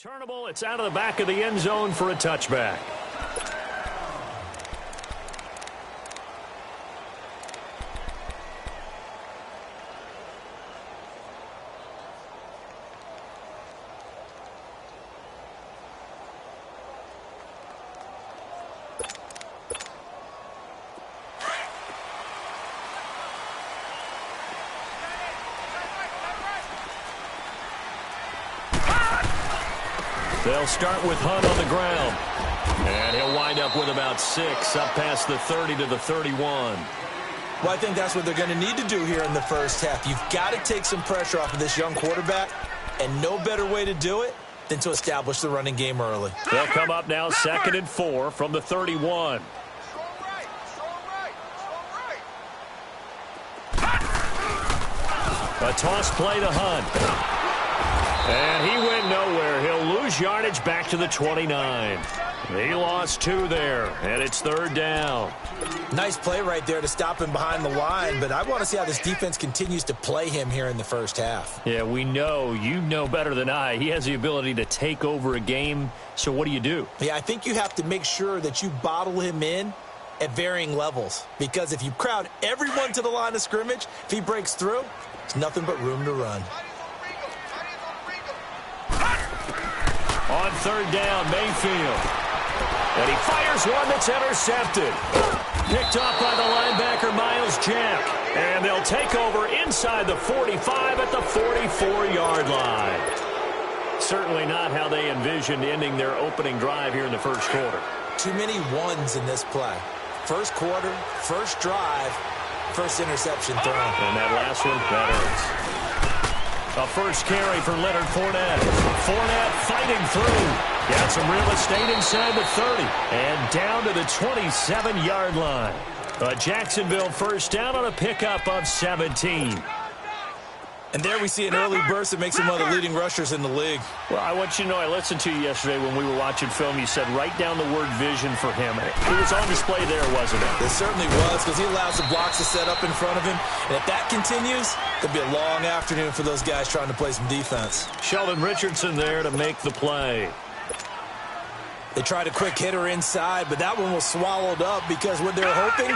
Returnable, it's out of the back of the end zone for a touchback. They'll start with Hunt on the ground. And he'll wind up with about 6, up past the 30 to the 31. Well, I think that's what they're going to need to do here in the first half. You've got to take some pressure off of this young quarterback, and no better way to do it than to establish the running game early. They'll come up now 2nd and 4 from the 31. A toss play to Hunt. And he went nowhere. He'll lose yardage back to the 29. He lost 2 there, and it's 3rd down. Nice play right there to stop him behind the line, but I want to see how this defense continues to play him here in the first half. Yeah, we know. You know better than I. He has the ability to take over a game, so what do? Yeah, I think you have to make sure that you bottle him in at varying levels, because if you crowd everyone to the line of scrimmage, if he breaks through, there's nothing but room to run. On 3rd down, Mayfield. And he fires one that's intercepted. Picked off by the linebacker, Myles Jack. And they'll take over inside the 45 at the 44-yard line. Certainly not how they envisioned ending their opening drive here in the first quarter. Too many ones in this play. First quarter, first drive, first interception thrown. And that last one, that hurts. A first carry for Leonard Fournette. Fournette fighting through. Got some real estate inside the 30. And down to the 27-yard line. A Jacksonville first down on a pickup of 17. And there we see an early burst that makes him one of the leading rushers in the league. Well, I want you to know, I listened to you yesterday when we were watching film. You said write down the word vision for him. It was on display there, wasn't it? It certainly was, because he allows the blocks to set up in front of him. And if that continues, it'll be a long afternoon for those guys trying to play some defense. Sheldon Richardson there to make the play. They tried a quick hitter inside, but that one was swallowed up because what they're hoping,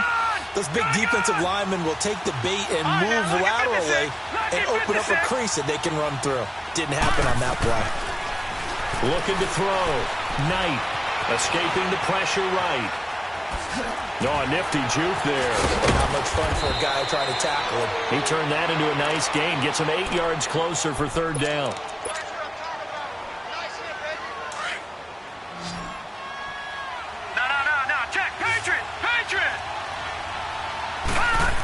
those big defensive linemen will take the bait and move laterally and open up a crease that they can run through. Didn't happen on that play. Looking to throw. Knight escaping the pressure right. No, a nifty juke there. Not much fun for a guy trying to tackle him. He turned that into a nice gain. Gets him 8 yards closer for 3rd down.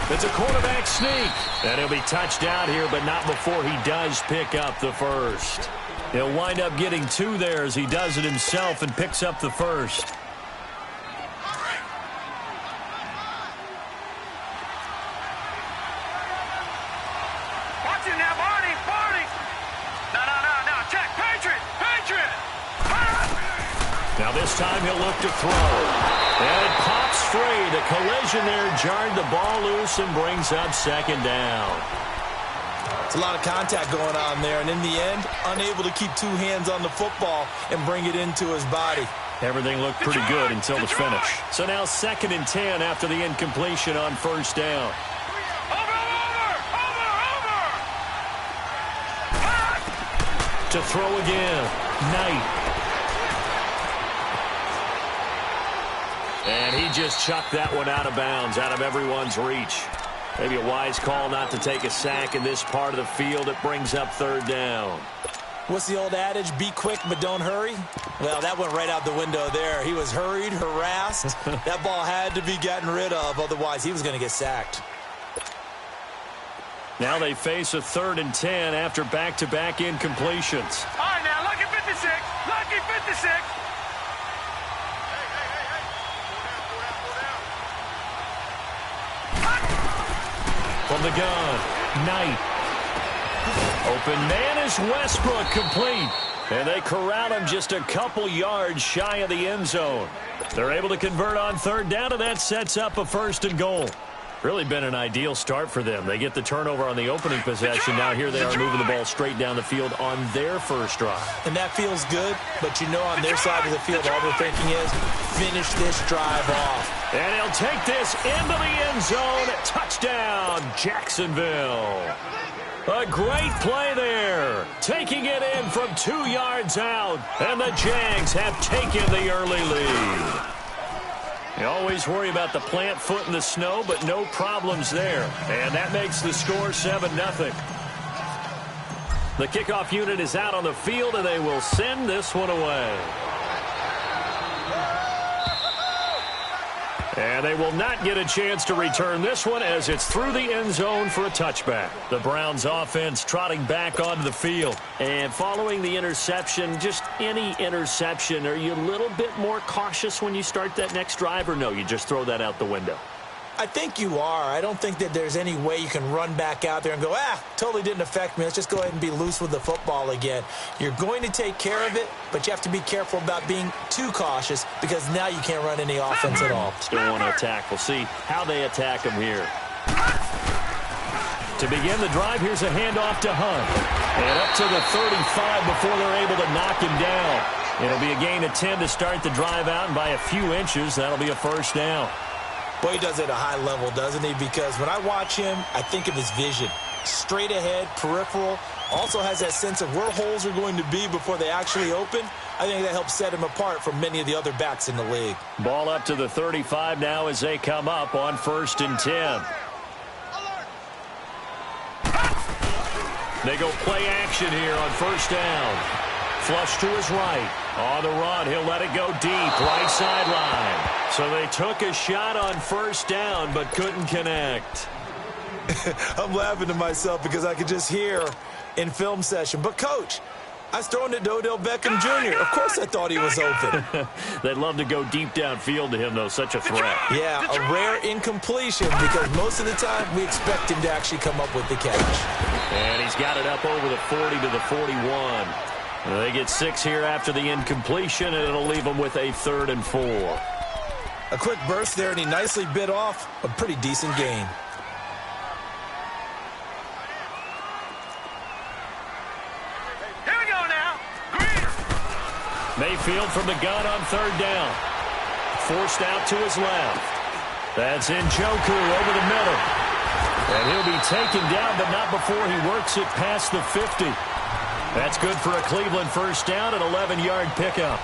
It's a quarterback sneak. And he'll be touched out here, but not before he does pick up the first. He'll wind up getting 2 there as he does it himself and picks up the first. Watch it now, Barney. No. Check. Patriot. Now this time he'll look to throw. And it pops free. The collision there jarred the ball loose and brings up 2nd down. It's a lot of contact going on there, and in the end, unable to keep 2 hands on the football and bring it into his body. Everything looked pretty good until the finish. So now 2nd and 10 after the incompletion on 1st down. To throw again. Knight. And he just chucked that one out of bounds, out of everyone's reach. Maybe a wise call not to take a sack in this part of the field. It brings up 3rd down. What's the old adage? Be quick, but don't hurry? Well, that went right out the window there. He was hurried, harassed. That ball had to be gotten rid of, otherwise he was going to get sacked. Now they face a 3rd and 10 after back-to-back incompletions. All right, now, lucky 56. Lucky 56. From the gun, Knight. Open man is Westbrook, complete. And they corral him just a couple yards shy of the end zone. They're able to convert on 3rd down, and that sets up a 1st and goal. Really been an ideal start for them. They get the turnover on the opening possession. Now here they are moving the ball straight down the field on their first drive. And that feels good, but you know on their side of the field, all they're thinking is, finish this drive off. And he'll take this into the end zone. Touchdown, Jacksonville. A great play there. Taking it in from 2 yards out. And the Jags have taken the early lead. You always worry about the plant foot in the snow, but no problems there. And that makes the score 7-0. The kickoff unit is out on the field, and they will send this one away. And they will not get a chance to return this one as it's through the end zone for a touchback. The Browns offense trotting back onto the field. And following the interception, just any interception, are you a little bit more cautious when you start that next drive, or no, you just throw that out the window? I think you are. I don't think that there's any way you can run back out there and go, totally didn't affect me. Let's just go ahead and be loose with the football again. You're going to take care of it, but you have to be careful about being too cautious because now you can't run any offense at all. Still want to attack. We'll see how they attack them here. To begin the drive, here's a handoff to Hunt. And up to the 35 before they're able to knock him down. It'll be a gain of 10 to start the drive out, and by a few inches, that'll be a first down. Boy, he does it at a high level, doesn't he? Because when I watch him, I think of his vision. Straight ahead, peripheral. Also has that sense of where holes are going to be before they actually open. I think that helps set him apart from many of the other backs in the league. Ball up to the 35 now as they come up on 1st and 10. They go play action here on 1st down. Flush to his right. On the run, he'll let it go deep, right sideline. So they took a shot on 1st down, but couldn't connect. I'm laughing to myself because I could just hear in film session. But, Coach, I was throwing it to Odell Beckham Jr. Of course I thought he was open. They'd love to go deep downfield to him, though. Such a threat. Yeah, a rare incompletion because most of the time we expect him to actually come up with the catch. And he's got it up over the 40 to the 41. They get 6 here after the incompletion, and it'll leave them with a 3rd and 4. A quick burst there, and he nicely bit off a pretty decent gain. Here we go now. Mayfield from the gun on 3rd down. Forced out to his left. That's Njoku over the middle. And he'll be taken down, but not before he works it past the 50. That's good for a Cleveland 1st down, an 11-yard pickup.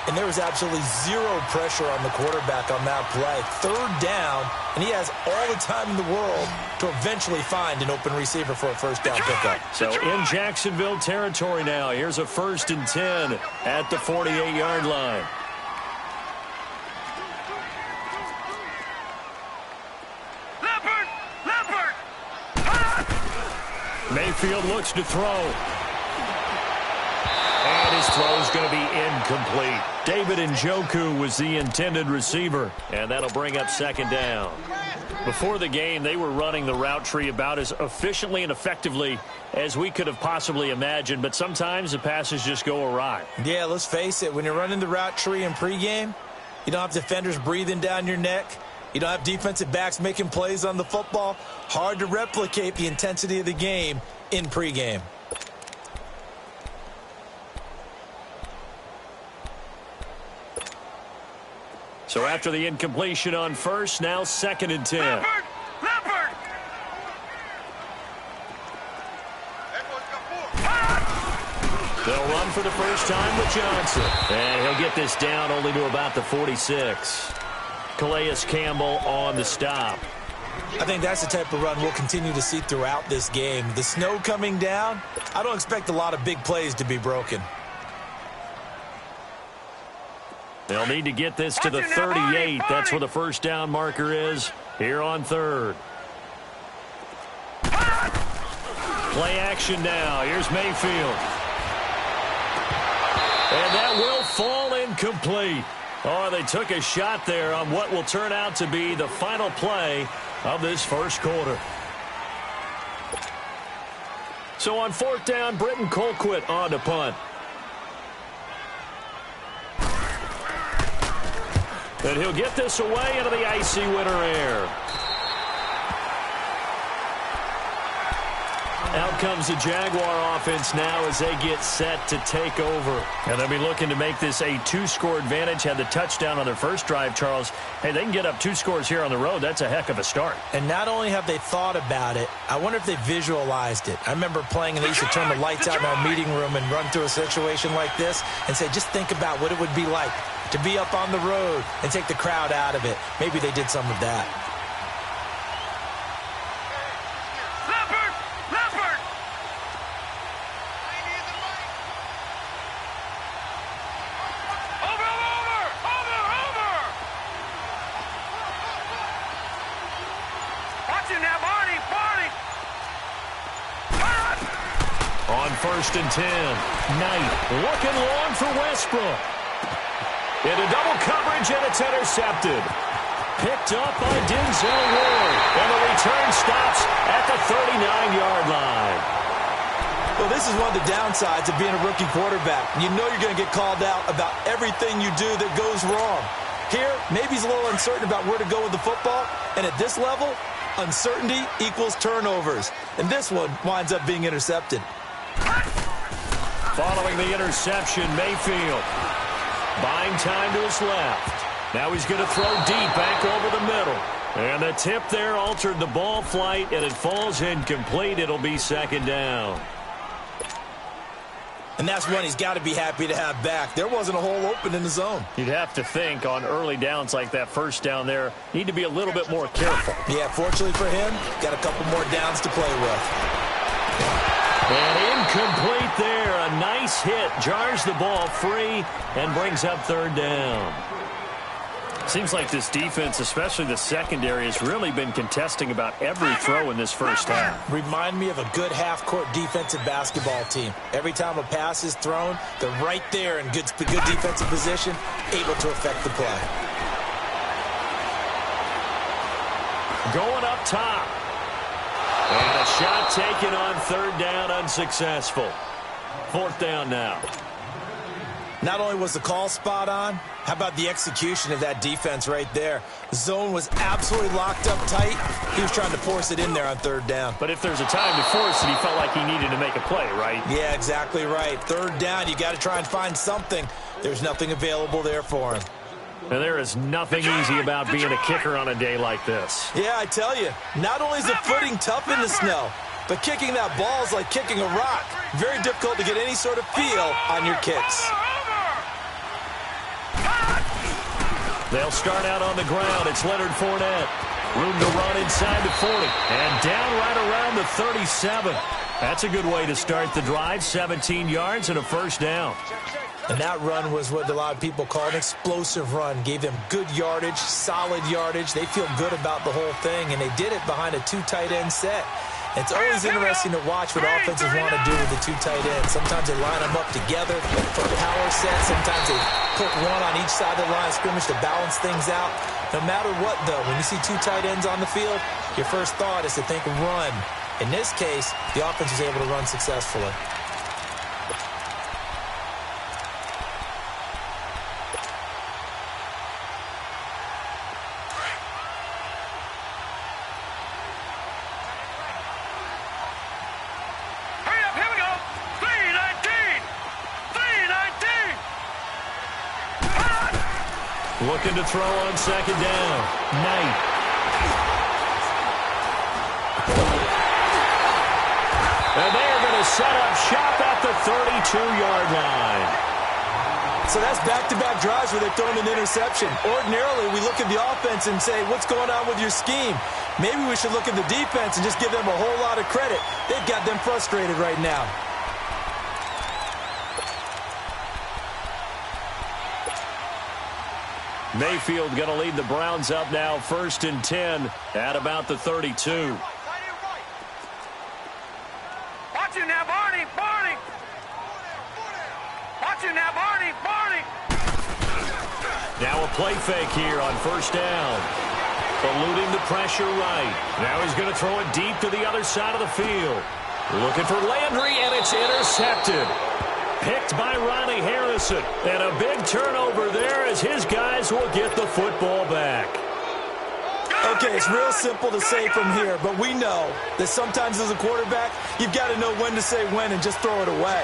And there was absolutely zero pressure on the quarterback on that play. 3rd down, and he has all the time in the world to eventually find an open receiver for a 1st down pickup. So in Jacksonville territory now, here's a 1st and 10 at the 48-yard line. Mayfield looks to throw. And his throw is going to be incomplete. David Njoku was the intended receiver, and that'll bring up 2nd down. Before the game, they were running the route tree about as efficiently and effectively as we could have possibly imagined, but sometimes the passes just go awry. Yeah, let's face it. When you're running the route tree in pregame, you don't have defenders breathing down your neck. You don't have defensive backs making plays on the football. Hard to replicate the intensity of the game in pregame. So after the incompletion on 1st, now 2nd and 10. They'll run for the first time with Johnson. And he'll get this down only to about the 46. Calais Campbell on the stop. I think that's the type of run we'll continue to see throughout this game. The snow coming down, I don't expect a lot of big plays to be broken. They'll need to get this to the 38. That's where the 1st down marker is here on 3rd. Play action now. Here's Mayfield. And that will fall incomplete. Oh, they took a shot there on what will turn out to be the final play of this 1st quarter. So on 4th down, Britton Colquitt on to punt. And he'll get this away into the icy winter air. comes the Jaguar offense now as they get set to take over. And they'll be looking to make this a 2-score advantage. Had the touchdown on their first drive, Charles. Hey, they can get up 2 scores here on the road. That's a heck of a start. And not only have they thought about it, I wonder if they visualized it. I remember playing and they used to turn the lights out in our meeting room and run through a situation like this and say, just think about what it would be like to be up on the road and take the crowd out of it. Maybe they did some of that. First and 10. Knight looking long for Westbrook. Into double coverage, and it's intercepted. Picked up by Denzel Ward. And the return stops at the 39-yard line. Well, this is one of the downsides of being a rookie quarterback. You know you're going to get called out about everything you do that goes wrong. Here, maybe he's a little uncertain about where to go with the football. And at this level, uncertainty equals turnovers. And this one winds up being intercepted. Following the interception, Mayfield buying time to his left. Now he's going to throw deep back over the middle. And the tip there altered the ball flight, and it falls incomplete. It'll be second down. And that's one he's got to be happy to have back. There wasn't a hole open in the zone. You'd have to think on early downs like that first down there, need to be a little bit more careful. Yeah, fortunately for him, got a couple more downs to play with. And incomplete there. A nice hit. Jars the ball free and brings up third down. Seems like this defense, especially the secondary, has really been contesting about every throw in this first half. Remind me of a good half-court defensive basketball team. Every time a pass is thrown, they're right there in good defensive position, able to affect the play. Going up top. And a shot taken on third down, unsuccessful. Fourth down now. Not only was the call spot on, how about the execution of that defense right there? The zone was absolutely locked up tight. He was trying to force it in there on third down. But if there's a time to force it, he felt like he needed to make a play, right? Yeah, exactly right. Third down, you got to try and find something. There's nothing available there for him. And there is nothing easy about being a kicker on a day like this. Yeah, I tell you, not only is the footing tough in the snow, but kicking that ball is like kicking a rock. Very difficult to get any sort of feel on your kicks. They'll start out on the ground. It's Leonard Fournette. Room to run inside the 40. And down right around the 37. That's a good way to start the drive. 17 yards and a first down. And that run was what a lot of people call an explosive run. Gave them good yardage, solid yardage. They feel good about the whole thing, and they did it behind a 2 tight end set. It's always interesting to watch what offenses want to do with the 2 tight ends. Sometimes they line them up together for a power set. Sometimes they put one on each side of the line of scrimmage to balance things out. No matter what, though, when you see 2 tight ends on the field, your first thought is to think run. In this case, the offense was able to run successfully. Looking to throw on second down. Knight. And they are going to set up shop at the 32-yard line. So that's back-to-back drives where they've thrown an interception. Ordinarily, we look at the offense and say, what's going on with your scheme? Maybe we should look at the defense and just give them a whole lot of credit. They've got them frustrated right now. Mayfield going to lead the Browns up now, 1st and 10 at about the 32. Watch you now, Barney! Barney! Watch you now, Barney! Barney! Now a play fake here on first down. Eluding the pressure right. Now he's going to throw it deep to the other side of the field. Looking for Landry, and it's intercepted. Picked by Ronnie Harrison. And a big turnover there as his guys will get the football back. Go! Okay, it's real simple to say from here, but we know that sometimes as a quarterback, you've got to know when to say when and just throw it away.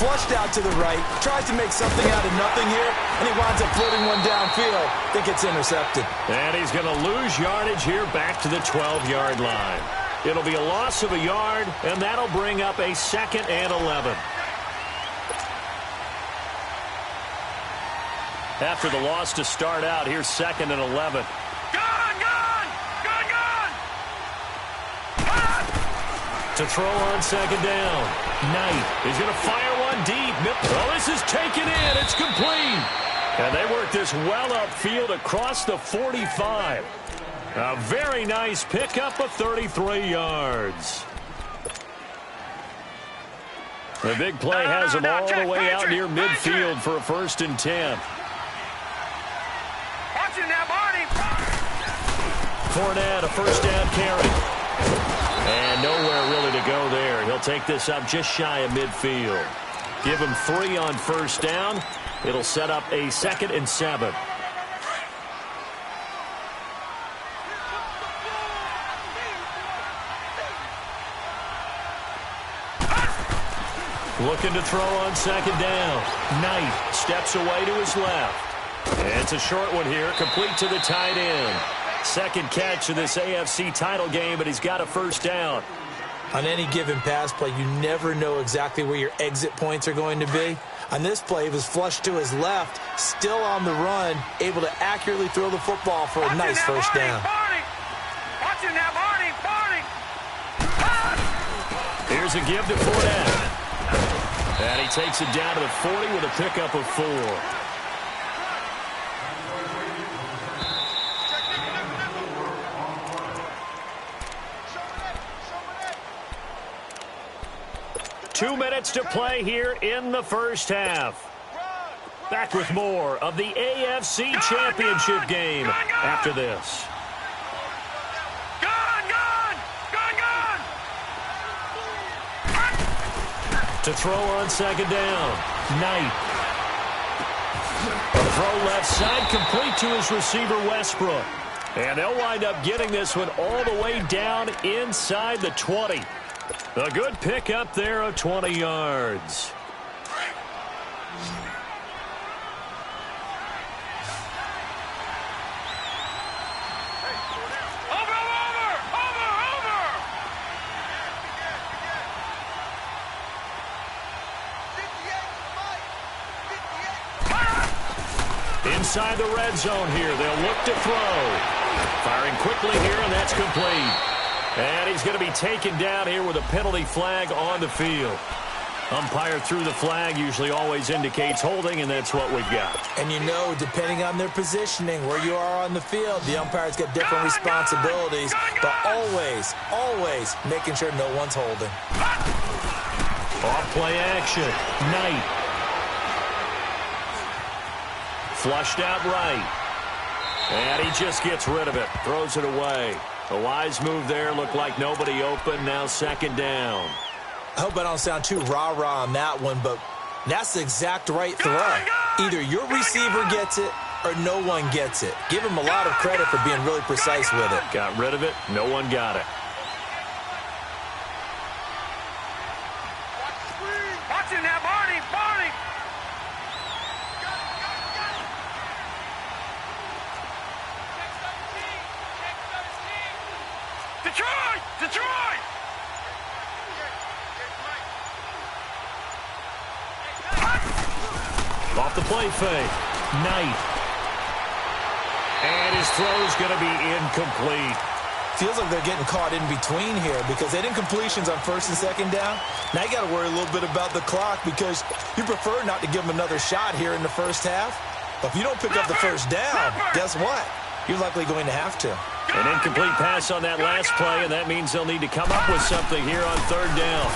Flushed out to the right, tries to make something out of nothing here, and he winds up floating one downfield that gets intercepted. And he's going to lose yardage here back to the 12-yard line. It'll be a loss of a yard, and that'll bring up a 2nd and 11. After the loss to start out, here's 2nd and 11. To throw on 2nd down. Knight is going to fire one deep. Oh, this is taken in. It's complete. And they work this well upfield across the 45. A very nice pickup of 33 yards. The big play has him all the way out near midfield for a 1st and 10. Watch it now, Barney. Fournette, a 1st down carry. And nowhere really to go there. He'll take this up just shy of midfield. Give him 3 on 1st down. It'll set up a 2nd and 7. Looking to throw on 2nd down. Knight steps away to his left. And it's a short one here, complete to the tight end. 2nd catch of this AFC title game, but he's got a 1st down. On any given pass play, you never know exactly where your exit points are going to be. On this play, he was flushed to his left, still on the run, able to accurately throw the football for a nice 1st down. Watch it now, Barney. Here's a give to Fournette. And he takes it down to the 40 with a pickup of 4. Two minutes to play here in the 1st half. Back with more of the AFC Championship game after this. To throw on 2nd down. Knight. A throw left side, complete to his receiver, Westbrook. And they'll wind up getting this one all the way down inside the 20. A good pickup there of 20 yards. Inside the red zone here, they'll look to throw. Firing quickly here, and that's complete. And he's going to be taken down here with a penalty flag on the field. Umpire threw the flag, usually always indicates holding, and that's what we've got. And you know, depending on their positioning, where you are on the field, the umpire's got different responsibilities, but always making sure no one's holding. Off play action. Knight. Flushed out right. And he just gets rid of it. Throws it away. A wise move there. Looked like nobody open. Now 2nd down. I hope I don't sound too rah-rah on that one, but that's the exact right throw. Either your receiver gets it or no one gets it. Give him a lot of credit for being really precise with it. Got rid of it. No one got it. Watch it now, Barney. Detroit! Off the play fake. Knight. And his throw's going to be incomplete. Feels like they're getting caught in between here because they didn't completions on 1st and 2nd down. Now you got to worry a little bit about the clock because you prefer not to give them another shot here in the 1st half. But if you don't pick up the 1st down, guess what? You're likely going to have to. An incomplete pass on that last play, and that means they'll need to come up with something here on 3rd down.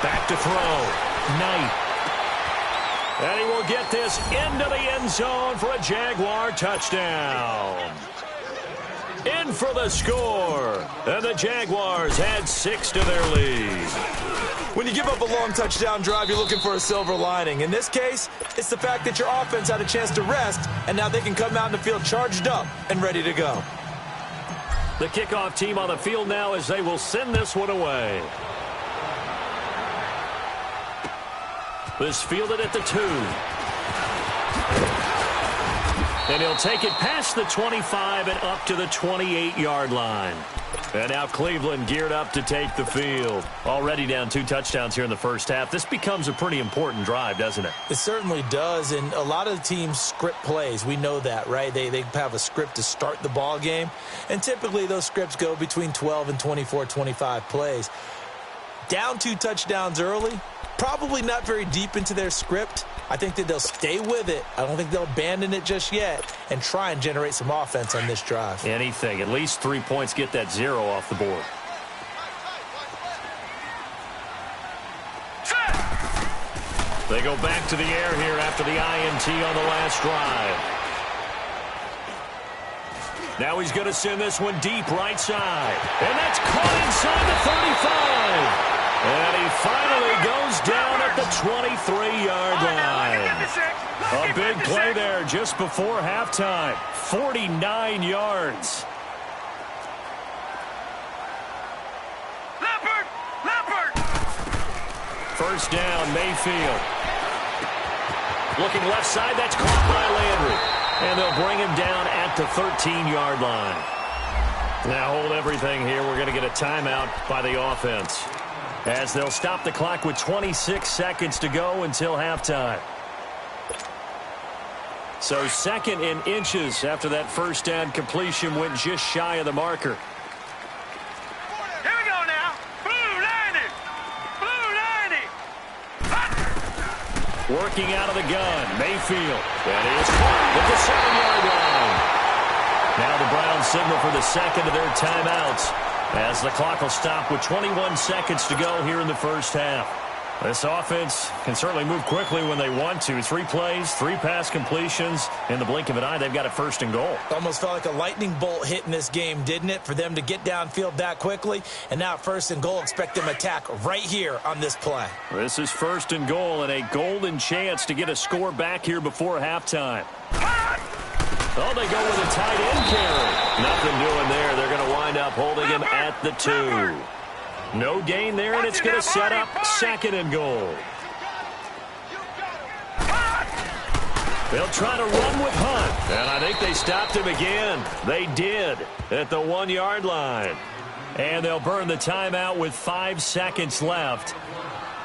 Back to throw. Knight. And he will get this into the end zone for a Jaguar touchdown. In for the score. And the Jaguars add 6 to their lead. When you give up a long touchdown drive, you're looking for a silver lining. In this case, it's the fact that your offense had a chance to rest, and now they can come out in the field charged up and ready to go. The kickoff team on the field now as they will send this one away. This fielded at the 2. And he'll take it past the 25 and up to the 28-yard line. And now Cleveland geared up to take the field. Already down 2 touchdowns here in the first half. This becomes a pretty important drive, doesn't it? It certainly does, and a lot of the teams script plays. We know that, right? They have a script to start the ball game, and typically those scripts go between 12 and 24, 25 plays. Down 2 touchdowns early, probably not very deep into their script. I think that they'll stay with it. I don't think they'll abandon it just yet and try and generate some offense on this drive. Anything. At least 3 points, get that 0 off the board. They go back to the air here after the INT on the last drive. Now he's going to send this one deep right side. And that's caught inside the 35. And he finally goes down at the 23-yard line. A big play there just before halftime. 49 yards. Leopard! First down, Mayfield. Looking left side, that's caught by Landry. And they'll bring him down at the 13-yard line. Now hold everything here. We're going to get a timeout by the offense, as they'll stop the clock with 26 seconds to go until halftime. So 2nd and inches after that first down completion went just shy of the marker. Here we go now. Blue 90. Working out of the gun, Mayfield. That is caught at the 7-yard line. Now the Browns signal for the second of their timeouts, as the clock will stop with 21 seconds to go here in the first half. This offense can certainly move quickly when they want to. 3 plays, 3 pass completions. In the blink of an eye, they've got a 1st and goal. Almost felt like a lightning bolt hit in this game, didn't it? For them to get downfield that quickly. And now 1st and goal, expect them to attack right here on this play. This is 1st and goal and a golden chance to get a score back here before halftime. Oh, they go with a tight end carry. Nothing doing there. They're going to wind up holding him at the 2. No gain there, and it's going to set up 2nd and goal. They'll try to run with Hunt, and I think they stopped him again. They did at the 1-yard line. And they'll burn the timeout with 5 seconds left.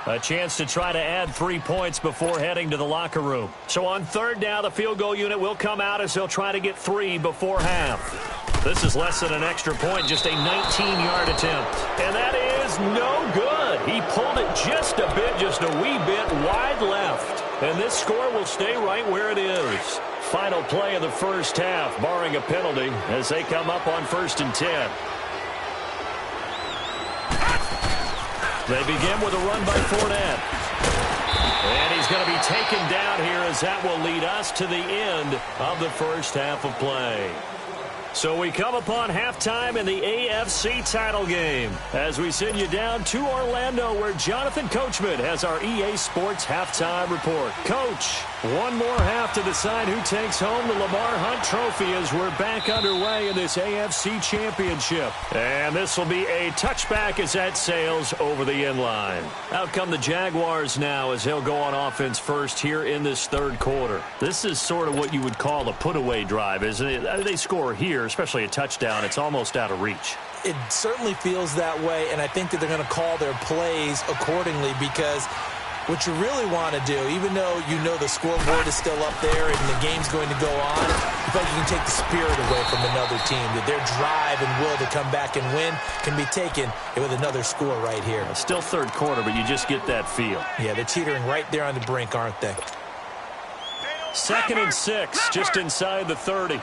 A chance to try to add 3 points before heading to the locker room. So on 3rd down, the field goal unit will come out as they'll try to get 3 before half. This is less than an extra point, just a 19-yard attempt. And that is no good. He pulled it just a bit, just a wee bit wide left. And this score will stay right where it is. Final play of the first half, barring a penalty, as they come up on 1st and 10. They begin with a run by Fournette. And he's going to be taken down here, as that will lead us to the end of the first half of play. So we come upon halftime in the AFC title game as we send you down to Orlando, where Jonathan Coachman has our EA Sports halftime report. Coach, one more half to decide who takes home the Lamar Hunt Trophy as we're back underway in this AFC Championship. And this will be a touchback as that sails over the end line. Out come the Jaguars now as they'll go on offense first here in this 3rd quarter. This is sort of what you would call a put-away drive, isn't it? They score here, especially a touchdown. It's almost out of reach. It certainly feels that way, and I think that they're going to call their plays accordingly, because what you really want to do, even though you know the scoreboard is still up there and the game's going to go on, you feel like you can take the spirit away from another team, that their drive and will to come back and win can be taken with another score right here. Still 3rd quarter, but you just get that feel. Yeah, they're teetering right there on the brink, aren't they? 2nd and 6, just inside the 30.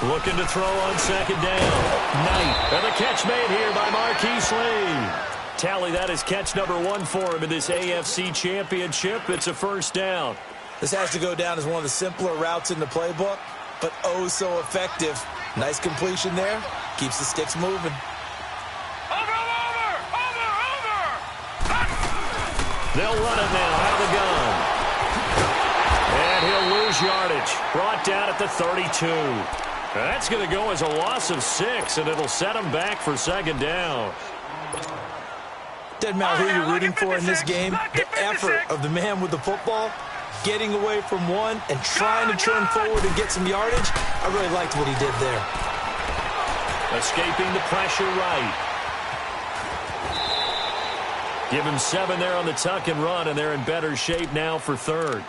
Looking to throw on 2nd down. Knight. And the catch made here by Marquise Lee. Tally that is catch number 1 for him in this AFC Championship. It's a 1st down. This has to go down as one of the simpler routes in the playbook, but oh so effective. Nice completion there. Keeps the sticks moving. Over! They'll run it now out of the gun. yardage. Brought down at the 32. That's going to go as a loss of 6, and it'll set them back for second down. Doesn't matter who you're rooting for in this game. The effort of the man with the football, getting away from one and trying to turn forward and get some yardage, I really liked what he did there. Escaping the pressure right. Give him 7 there on the tuck and run, and they're in better shape now for third.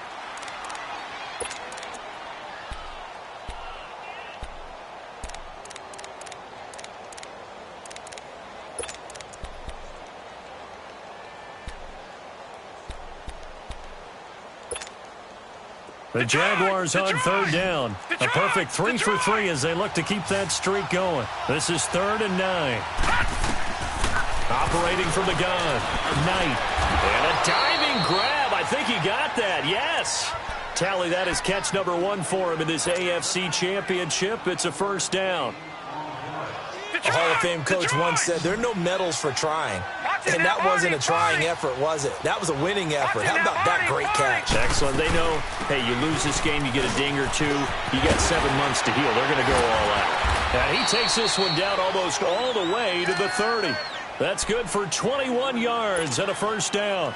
The Jaguars on third down. A perfect 3 for 3 as they look to keep that streak going. This is 3rd and 9. Operating from the gun. Knight. And a diving grab. I think he got that. Yes. Tally, that is catch number 1 for him in this AFC Championship. It's a first down. A Hall of Fame coach once said there are no medals for trying. And that wasn't a trying effort, was it? That was a winning effort. How about that great catch? Excellent. They know, hey, you lose this game, you get a ding or 2. You got 7 months to heal. They're going to go all out. And he takes this one down almost all the way to the 30. That's good for 21 yards and a first down.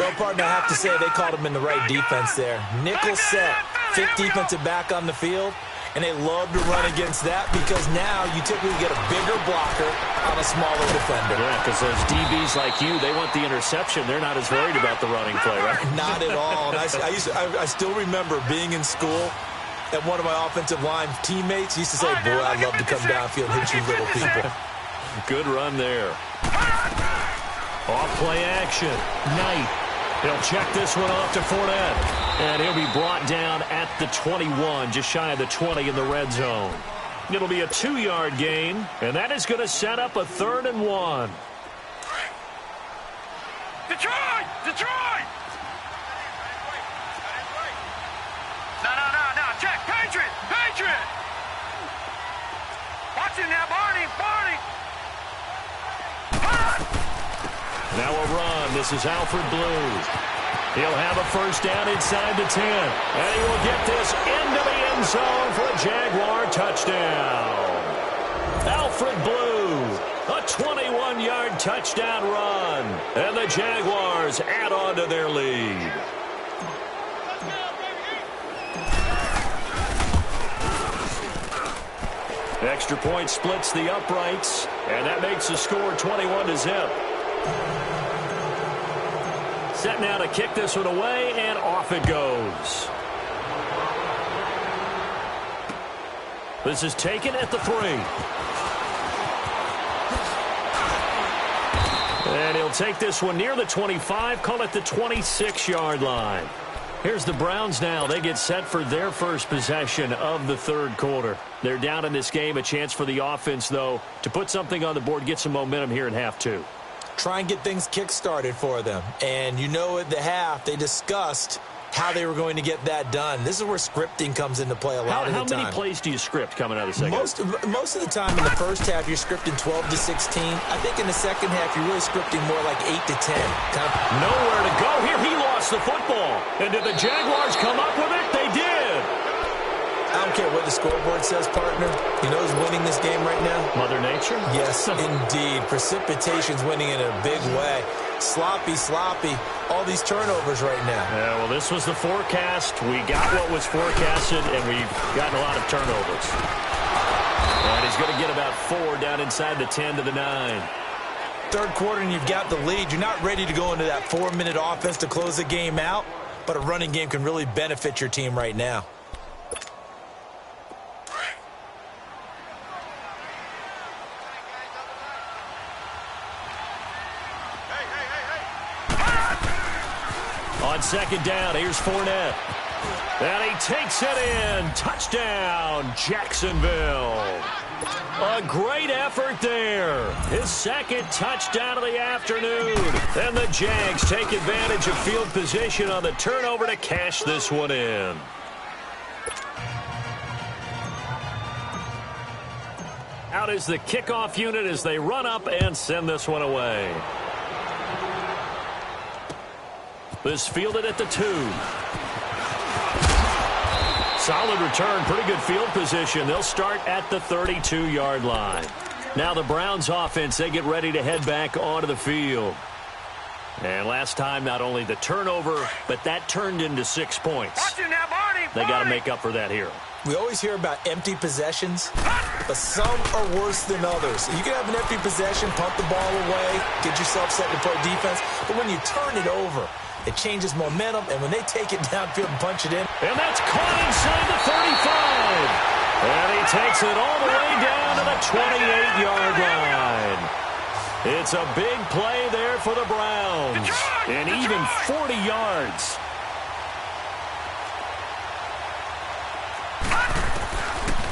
Well, partner, I have to say they called him in the right defense there. Nickel set, 5th defensive back on the field. And they love to run against that because now you typically get a bigger blocker on a smaller defender. Yeah, because those DBs like you, they want the interception. They're not as worried about the running play, right? Not at all. And I still remember being in school, and one of my offensive line teammates used to say, boy, I'd love to come downfield and hit you little people. Good run there. Off play action. Knight. He'll check this one off to Fournette. And he'll be brought down at the 21, just shy of the 20 in the red zone. It'll be a 2-yard gain, and that is going to set up a 3rd and 1. Detroit! Detroit! No. Check. Patriot! Patriot! Watch it now, Barney! Now a run. This is Alfred Blue. He'll have a first down inside the 10. And he will get this into the end zone for a Jaguar touchdown. Alfred Blue, a 21-yard touchdown run. And the Jaguars add on to their lead. Extra point splits the uprights. And that makes the score 21-0. Set now to kick this one away, and off it goes. This is taken at the 3. And he'll take this one near the 25, call it the 26-yard line. Here's the Browns now. They get set for their first possession of the 3rd quarter. They're down in this game. A chance for the offense, though, to put something on the board, get some momentum here in half 2. Try and get things kick-started for them. And you know at the half, they discussed how they were going to get that done. This is where scripting comes into play a lot of the time. How many plays do you script coming out of the second? Most of the time in the first half, you're scripting 12 to 16. I think in the second half, you're really scripting more like 8 to 10. Nowhere to go here. He lost the football. And did the Jaguars come up with it? They did. I don't care what the scoreboard says, partner. You know who's winning this game right now? Mother Nature? Yes, indeed. Precipitation's winning in a big way. Sloppy. All these turnovers right now. Yeah, well, this was the forecast. We got what was forecasted, and we've gotten a lot of turnovers. And he's going to get about 4 down inside the 10 to the 9. 3rd quarter, and you've got the lead. You're not ready to go into that 4-minute offense to close the game out, but a running game can really benefit your team right now. On second down, here's Fournette. And he takes it in. Touchdown, Jacksonville. A great effort there. His 2nd touchdown of the afternoon. And the Jags take advantage of field position on the turnover to cash this one in. Out is the kickoff unit as they run up and send this one away. This fielded at the 2. Solid return, pretty good field position. They'll start at the 32-yard line. Now the Browns offense, they get ready to head back onto the field. And last time, not only the turnover, but that turned into 6 points. Watch it now, Barney. They got to make up for that here. We always hear about empty possessions, but some are worse than others. You can have an empty possession, pump the ball away, get yourself set to play defense, but when you turn it over, it changes momentum, and when they take it downfield and punch it in. And that's caught inside the 35. And he takes it all the way down to the 28-yard line. It's a big play there for the Browns. And even 40 yards.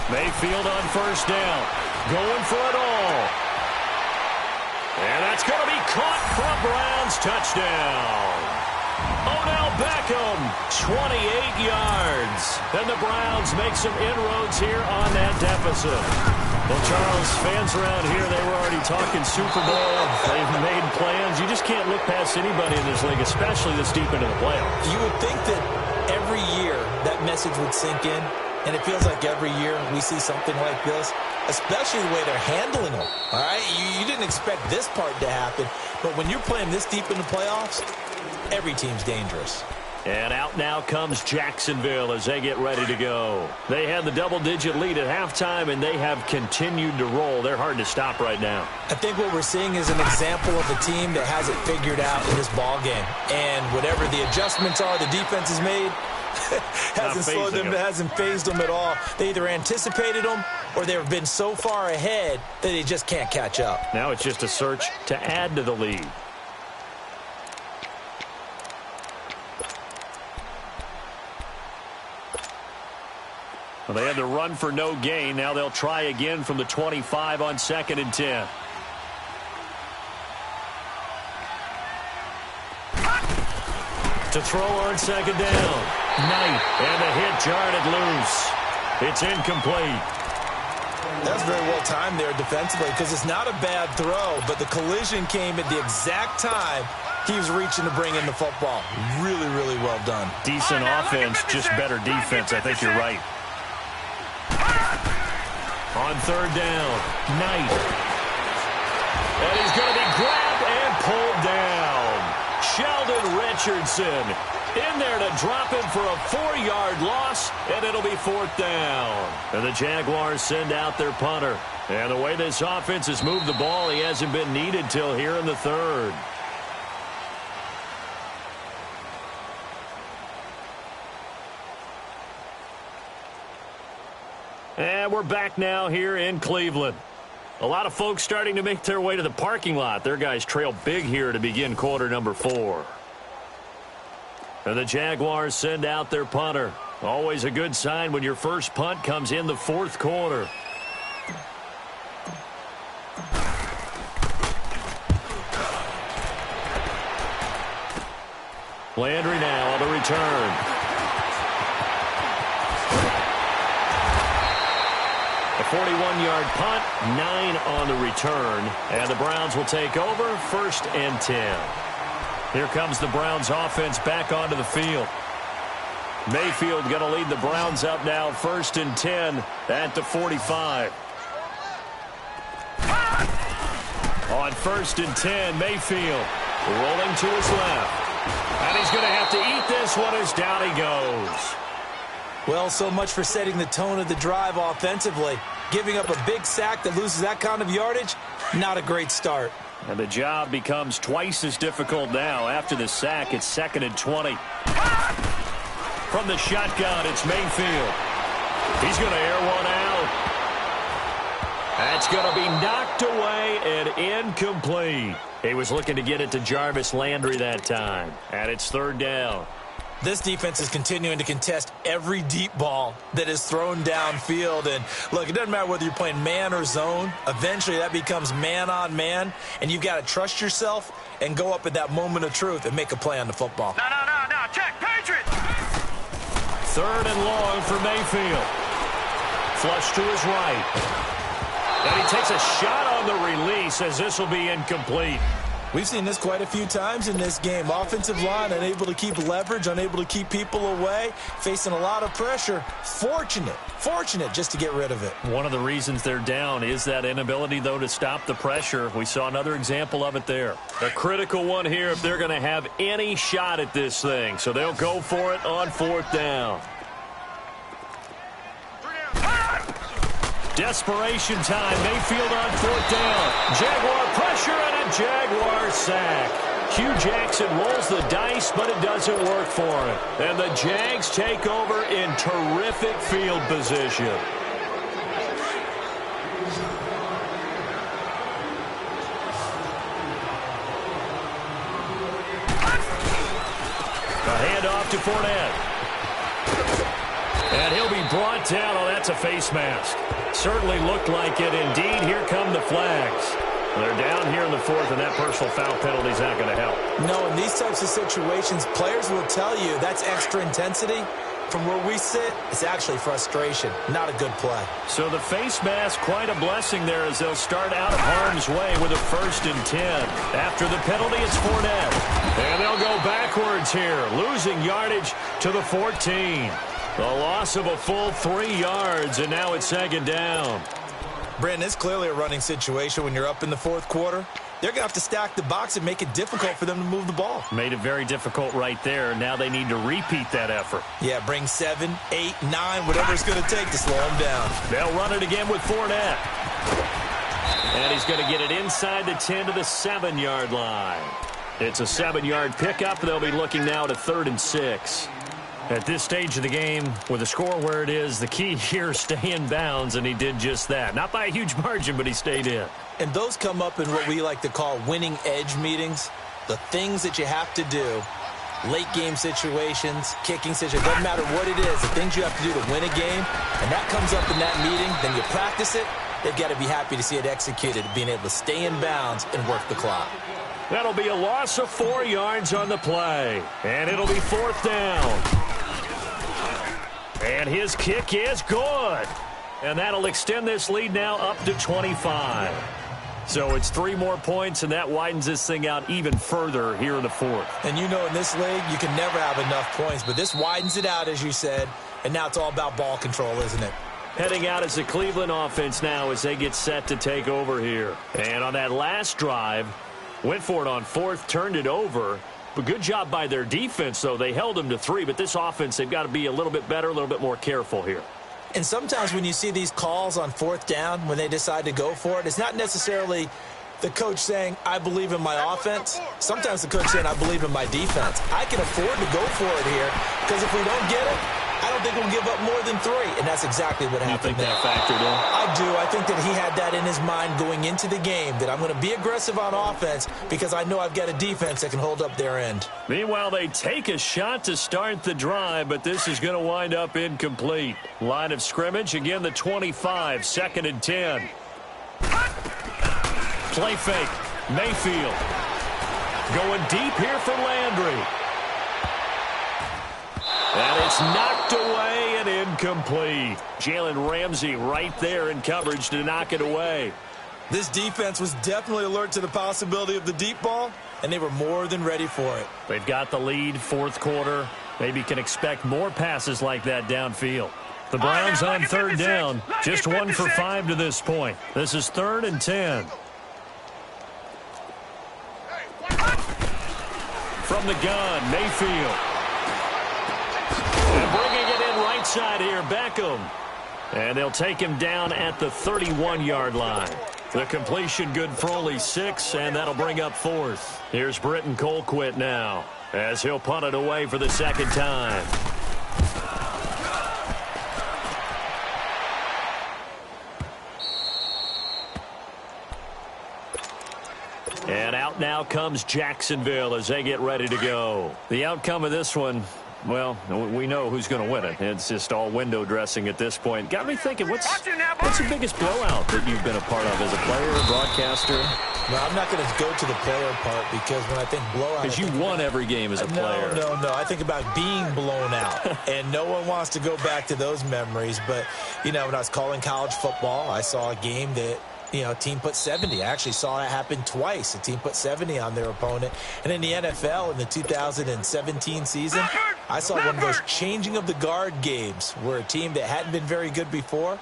Mayfield on first down. Going for it all. And that's going to be caught for a Browns touchdown. Odell Beckham, 28 yards. And the Browns make some inroads here on that deficit. Well, Charles, fans around here, they were already talking Super Bowl. They've made plans. You just can't look past anybody in this league, especially this deep into the playoffs. You would think that every year that message would sink in, and it feels like every year we see something like this, especially the way they're handling them. All right, you didn't expect this part to happen, but when you're playing this deep in the playoffs, every team's dangerous. And out now comes Jacksonville as they get ready to go. They had the double-digit lead at halftime, and they have continued to roll. They're hard to stop right now. I think what we're seeing is an example of a team that has it figured out in this ball game. And whatever the adjustments are the defense has made, hasn't slowed them, hasn't phased them at all. They either anticipated them or they've been so far ahead that they just can't catch up. Now it's just a search to add to the lead. Well, they had the run for no gain. Now they'll try again from the 25 on 2nd and 10. To throw on 2nd down. Knight, and the hit jarred loose. It's incomplete. That's very well timed there defensively because it's not a bad throw, but the collision came at the exact time he was reaching to bring in the football. Really, really well done. Decent offense, just better defense. I think you're right. On 3rd down, Knight. And he's going to be grabbed and pulled down. Sheldon Richardson in there to drop him for a 4-yard loss, and it'll be 4th down. And the Jaguars send out their punter. And the way this offense has moved the ball, he hasn't been needed till here in the 3rd. And we're back now here in Cleveland. A lot of folks starting to make their way to the parking lot. Their guys trail big here to begin quarter number 4. And the Jaguars send out their punter. Always a good sign when your first punt comes in the 4th quarter. Landry now on the return. A 41-yard punt, 9 on the return. And the Browns will take over 1st and 10. Here comes the Browns offense back onto the field. Mayfield going to lead the Browns up now 1st and 10 at the 45. On 1st and 10, Mayfield rolling to his left. And he's going to have to eat this one as down he goes. Well, so much for setting the tone of the drive offensively. Giving up a big sack that loses that kind of yardage, not a great start. And the job becomes twice as difficult now. After the sack, it's 2nd and 20. From the shotgun, it's Mayfield. He's going to air one out. That's going to be knocked away and incomplete. He was looking to get it to Jarvis Landry that time. And it's 3rd down. This defense is continuing to contest every deep ball that is thrown downfield. And, look, it doesn't matter whether you're playing man or zone. Eventually, that becomes man-on-man, and you've got to trust yourself and go up at that moment of truth and make a play on the football. No. Check, Patriots! 3rd and long for Mayfield. Flush to his right. And he takes a shot on the release as this will be incomplete. We've seen this quite a few times in this game. Offensive line unable to keep leverage, unable to keep people away, facing a lot of pressure. Fortunate just to get rid of it. One of the reasons they're down is that inability, though, to stop the pressure. We saw another example of it there. A critical one here if they're going to have any shot at this thing. So they'll go for it on 4th down. Desperation time. Mayfield on 4th down. Jaguar pressure and a Jaguar sack. Hugh Jackson rolls the dice, but it doesn't work for him. And the Jags take over in terrific field position. A handoff to Fournette. And he'll be brought down. Oh, that's a face mask. Certainly looked like it. Indeed, here come the flags. They're down here in the 4th, and that personal foul penalty is not going to help. No, in these types of situations, players will tell you that's extra intensity. From where we sit, it's actually frustration. Not a good play. So the face mask, quite a blessing there as they'll start out of harm's way with a 1st and 10. After the penalty, it's Fournette. And they'll go backwards here, losing yardage to the 14. The loss of a full 3 yards, and now it's 2nd down. Brandon, it's clearly a running situation when you're up in the 4th quarter. They're going to have to stack the box and make it difficult for them to move the ball. Made it very difficult right there. Now they need to repeat that effort. Yeah, bring 7, 8, 9, whatever it's going to take to slow them down. They'll run it again with Fournette. And he's going to get it inside the 10 to the 7-yard line. It's a 7-yard pickup. They'll be looking now to 3rd and 6. At this stage of the game, with the score where it is, the key here is stay in bounds, and he did just that. Not by a huge margin, but he stayed in. And those come up in what we like to call winning edge meetings. The things that you have to do, late game situations, kicking situations, doesn't matter what it is, the things you have to do to win a game, and that comes up in that meeting, then you practice it, they've got to be happy to see it executed, being able to stay in bounds and work the clock. That'll be a loss of 4 yards on the play, and it'll be 4th down. And his kick is good. And that'll extend this lead now up to 25. So it's 3 more points, and that widens this thing out even further here in the 4th. And you know in this league, you can never have enough points, but this widens it out, as you said, and now it's all about ball control, isn't it? Heading out is the Cleveland offense now as they get set to take over here. And on that last drive, went for it on 4th, turned it over. But good job by their defense, though. They held them to 3, but this offense, they've got to be a little bit better, a little bit more careful here. And sometimes when you see these calls on 4th down, when they decide to go for it, it's not necessarily the coach saying, I believe in my offense. Sometimes the coach saying, I believe in my defense. I can afford to go for it here because if we don't get it, I don't think we'll give up more than 3. And that's exactly what happened. You think that factored in? I do. I think that he had that in his mind going into the game, that I'm going to be aggressive on offense because I know I've got a defense that can hold up their end. Meanwhile, they take a shot to start the drive, but this is going to wind up incomplete. Line of scrimmage, again, the 25, 2nd and 10. Play fake. Mayfield. Going deep here for Landry. And it's knocked away and incomplete. Jalen Ramsey right there in coverage to knock it away. This defense was definitely alert to the possibility of the deep ball, and they were more than ready for it. They've got the lead, 4th quarter. Maybe can expect more passes like that downfield. The Browns on 3rd down. Just 1 for 5 to this point. This is 3rd and 10. From the gun, Mayfield. And bringing it in right side here, Beckham. And they'll take him down at the 31-yard line. The completion good for only 6, and that'll bring up 4th. Here's Britton Colquitt now as he'll punt it away for the 2nd time. And out now comes Jacksonville as they get ready to go. The outcome of this one, well, we know who's going to win it. It's just all window dressing at this point. Got me thinking, what's the biggest blowout that you've been a part of as a player, broadcaster? Well, I'm not going to go to the player part because when I think blowout... Because you won every game as a player. No. I think about being blown out. And no one wants to go back to those memories. But, you know, when I was calling college football, I saw a game that, a team put 70. I actually saw it happen twice. A team put 70 on their opponent. And in the NFL, in the 2017 season, I saw one of those changing of the guard games where a team that hadn't been very good before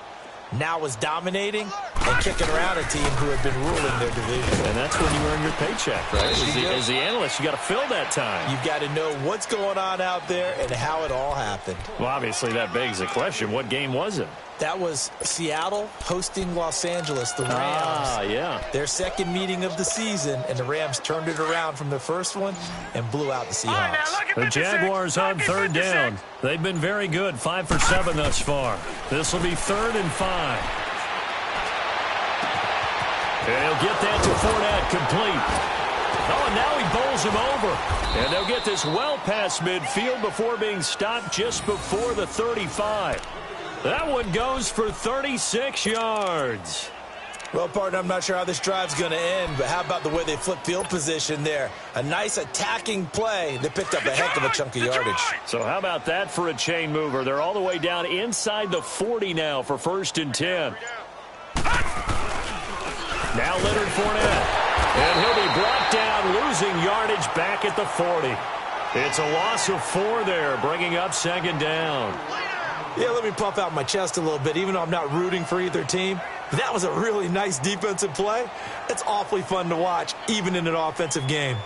now was dominating and kicking around a team who had been ruling their division. And that's when you earn your paycheck, right? As the analyst, you got to fill that time. You've got to know what's going on out there and how it all happened. Well, obviously, that begs the question, what game was it? That was Seattle hosting Los Angeles, the Rams. Yeah. Their second meeting of the season, and the Rams turned it around from the first one and blew out the Seahawks. The Jaguars on third down. They've been very good, 5 for 7 thus far. This will be 3rd and 5. And he'll get that to Fournette, complete. Oh, and now he bowls him over. And they'll get this well past midfield before being stopped just before the 35. That one goes for 36 yards. Well, partner, I'm not sure how this drive's going to end, but how about the way they flip field position there? A nice attacking play. They picked up a heck of a chunk of yardage. So how about that for a chain mover? They're all the way down inside the 40 now for 1st and 10. Now Leonard Fournette. And he'll be brought down, losing yardage back at the 40. It's a loss of 4 there, bringing up 2nd down. Yeah, let me puff out my chest a little bit, even though I'm not rooting for either team. That was a really nice defensive play. It's awfully fun to watch, even in an offensive game.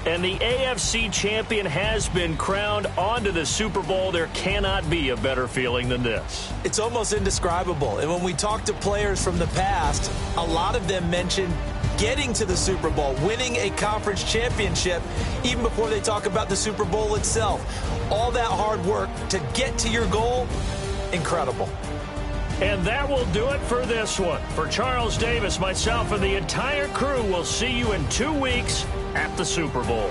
And the AFC champion has been crowned onto the Super Bowl. There cannot be a better feeling than this. It's almost indescribable. And when we talk to players from the past, a lot of them mention getting to the Super Bowl, winning a conference championship, even before they talk about the Super Bowl itself. All that hard work to get to your goal, incredible. And that will do it for this one. For Charles Davis, myself, and the entire crew, we'll see you in 2 weeks at the Super Bowl.